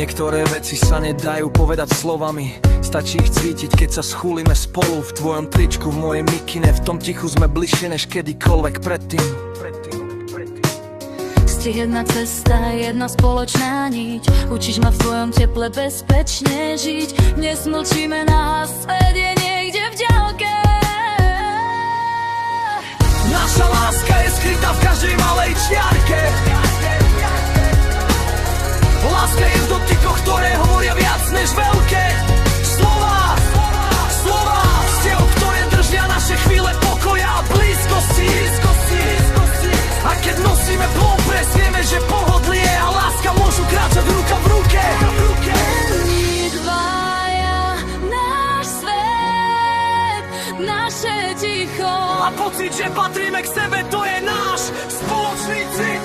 Niektoré veci sa nedajú povedať slovami, stačí ich cítiť, keď sa schúlime spolu. V tvojom tričku, v mojej mikine, v tom tichu sme bližšie než kedykoľvek predtým. Jedna cesta, jedna spoločná niť. Učíš ma v tvojom teple bezpečne žiť. Nesmlčíme nás, svet je niekde v ďalke. Naša láska je skrytá v každej malej čiarke. Láska je v dotykoch, ktoré hovoria viac než veľké slova. Slova, stiev, ktoré držia naše chvíle pokoja a blízkosti. A keď nosíme pôpres, vieme, že pohodlie a láska môžu kráčať ruka v ruke. My dvaja, náš svet, naše ticho. A pocit, že patríme k sebe, to je náš spoločný cit.